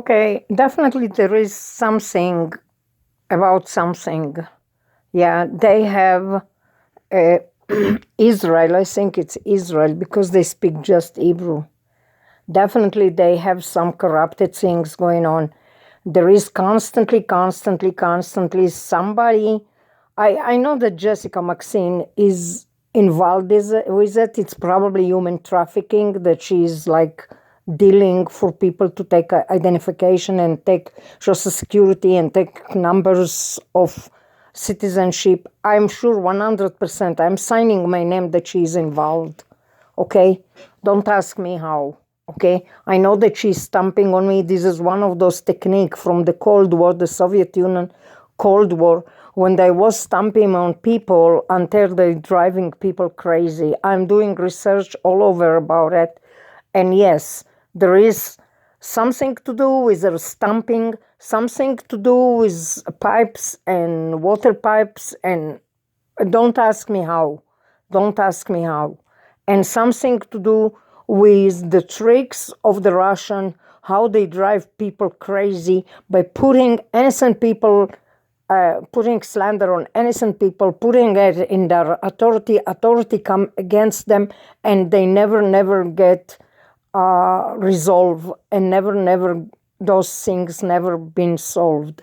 Okay, definitely there is something about something. Yeah, they have uh, Israel. I think it's Israel because they speak just Hebrew. Definitely, they have some corrupted things going on. There is constantly somebody. I know that Jessica Maxine is involved with it. It's probably human trafficking that she's like dealing for people to take identification and take social security and take numbers of citizenship. I'm sure 100%. I'm signing my name that she is involved. Okay? Don't ask me how. Okay? I know that she's stamping on me. This is one of those techniques from the Cold War, the Soviet Union Cold War, when they was stamping on people until they driving people crazy. I'm doing research all over about it. And yes, there is something to do with the stamping, something to do with pipes and water pipes, and don't ask me how. Don't ask me how. And something to do with the tricks of the Russian, how they drive people crazy by putting innocent people, putting slander on innocent people, putting it in their authority come against them, and they never get resolved, and never, those things never been solved.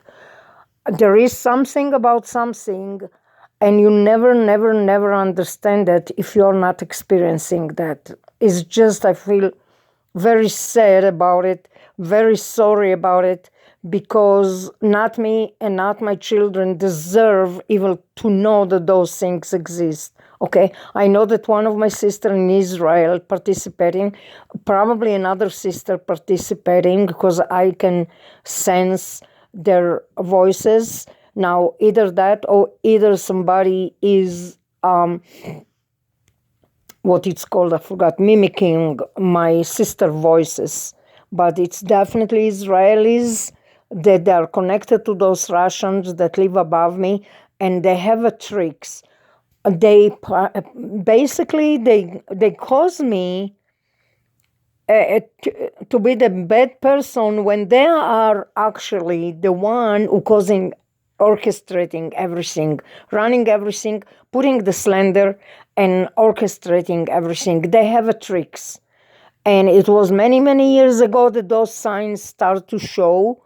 There is something about something, and you never understand it if you're not experiencing that. It's just, I feel very sad about it, very sorry about it, because not me and not my children deserve even to know that those things exist. Okay, I know that one of my sister in Israel participating, probably another sister participating, because I can sense their voices now. Either that, or either somebody is what it's called, I forgot, mimicking my sister voices. But it's definitely Israelis that they are connected to those Russians that live above me, and they have a tricks. They basically they cause me to be the bad person when they are actually the one who causing, orchestrating everything, running everything, putting the slander and orchestrating everything. They have a tricks. And it was many years ago that those signs start to show,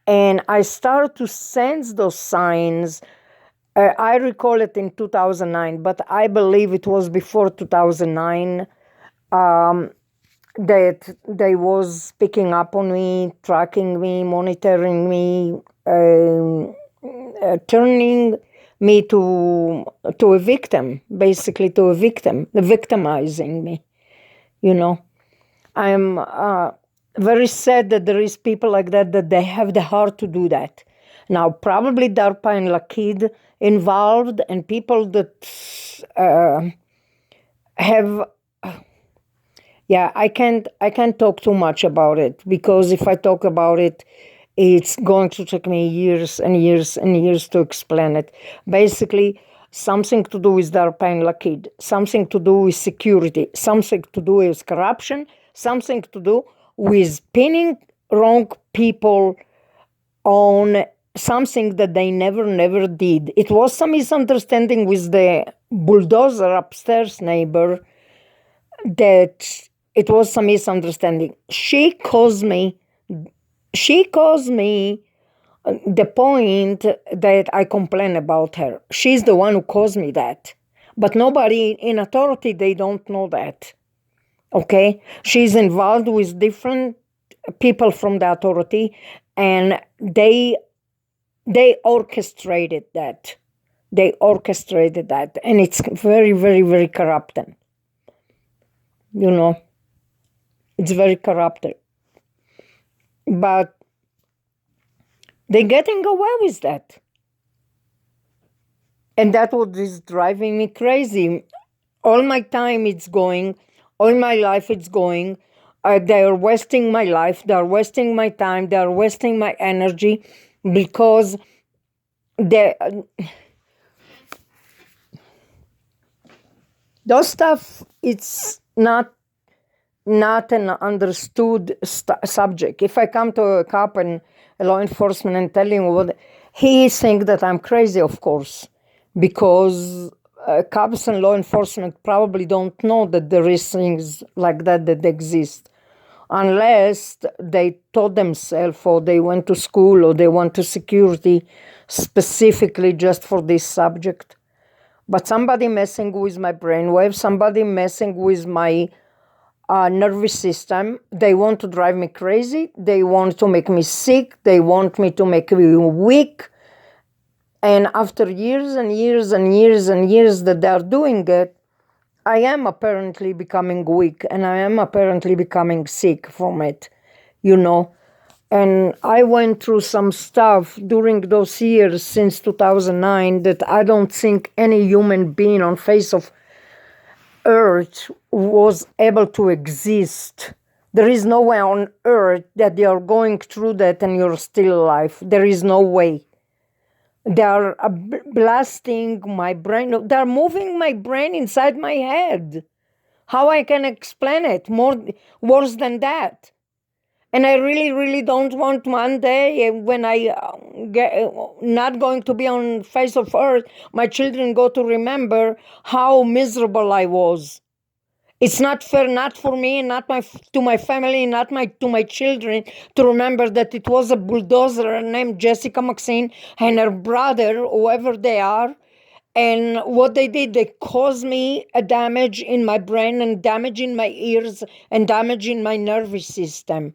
and I start to sense those signs. I recall it in 2009, but I believe it was before 2009 that they was picking up on me, tracking me, monitoring me, turning me to a victim, basically to a victim, victimizing me. You know, I'm very sad that there is people like that they have the heart to do that. Now, probably DARPA and Lakid involved, and people that have. Yeah, I can't talk too much about it, because if I talk about it, it's going to take me years and years and years to explain it. Basically, something to do with DARPA and Lakid, something to do with security, something to do with corruption, something to do with pinning wrong people on something that they never did. It was some misunderstanding with the bulldozer upstairs neighbor, that it was some misunderstanding. She caused me the point that I complain about her. She's the one who caused me that. But nobody in authority, they don't know that. Okay? She's involved with different people from the authority, and they orchestrated that. They orchestrated that. And it's very corrupting. You know, it's very corrupted. But they're getting away with that. And that's what is driving me crazy. All my time it's going, all my life it's going. They're wasting my life, they're wasting my time, they're wasting my energy, because they, those stuff, it's not not an understood subject. If I come to a cop and a law enforcement and tell him what, he think that I'm crazy, of course, because cops and law enforcement probably don't know that there is things like that that exist, unless they taught themselves or they went to school or they went to security specifically just for this subject. But somebody messing with my brainwave, somebody messing with my nervous system, they want to drive me crazy, they want to make me sick, they want me to make me weak. And after years and years and years and years that they are doing it, I am apparently becoming weak and I am apparently becoming sick from it, you know. And I went through some stuff during those years since 2009 that I don't think any human being on face of earth was able to exist. There is no way on earth that you're going through that and you're still alive. There is no way. They are blasting my brain. They're moving my brain inside my head. How I can explain it? Worse than that. And I really, really don't want one day when I get not going to be on face of earth, my children go to remember how miserable I was. It's not fair, not for me, not to my family, not to my children, to remember that it was a bulldozer named Jessica Maxine and her brother, whoever they are, and what they did, they caused me a damage in my brain and damage in my ears and damage in my nervous system.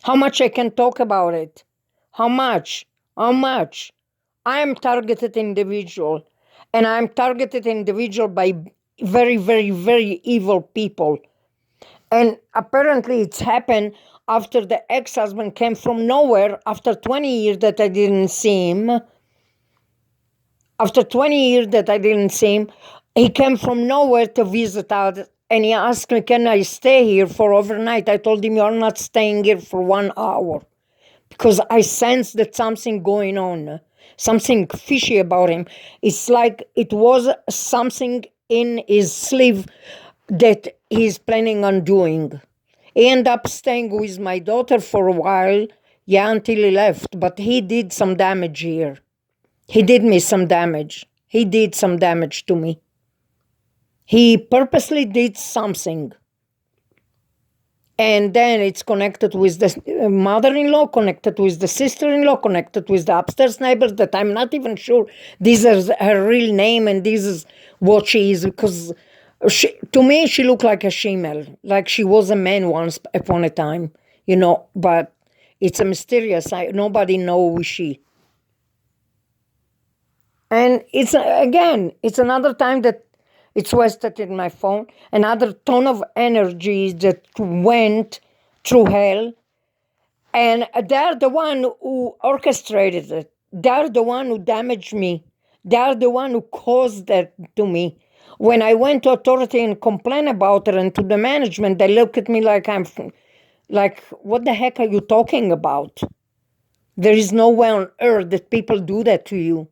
How much I can talk about it? How much? How much? I am targeted individual, and I'm targeted individual by very, very, very evil people. And apparently it's happened after the ex-husband came from nowhere after 20 years that I didn't see him. After 20 years that I didn't see him, he came from nowhere to visit us. And he asked me, can I stay here for overnight? I told him, you're not staying here for 1 hour. Because I sensed that something going on, something fishy about him. It's like it was something in his sleeve that he's planning on doing. He ended up staying with my daughter for a while, until he left. But he did some damage here. He did me some damage. He did some damage to me. He purposely did something. And then it's connected with the mother-in-law, connected with the sister-in-law, connected with the upstairs neighbors that I'm not even sure this is her real name and this is what she is. Because to me, she looked like a female, like she was a man once upon a time, you know. But it's a mysterious, nobody knows who she. And it's another time that it's wasted in my phone, another ton of energy that went through hell. And they're the one who orchestrated it. They're the one who damaged me. They're the one who caused that to me. When I went to authority and complained about it and to the management, they look at me like what the heck are you talking about? There is no way on earth that people do that to you.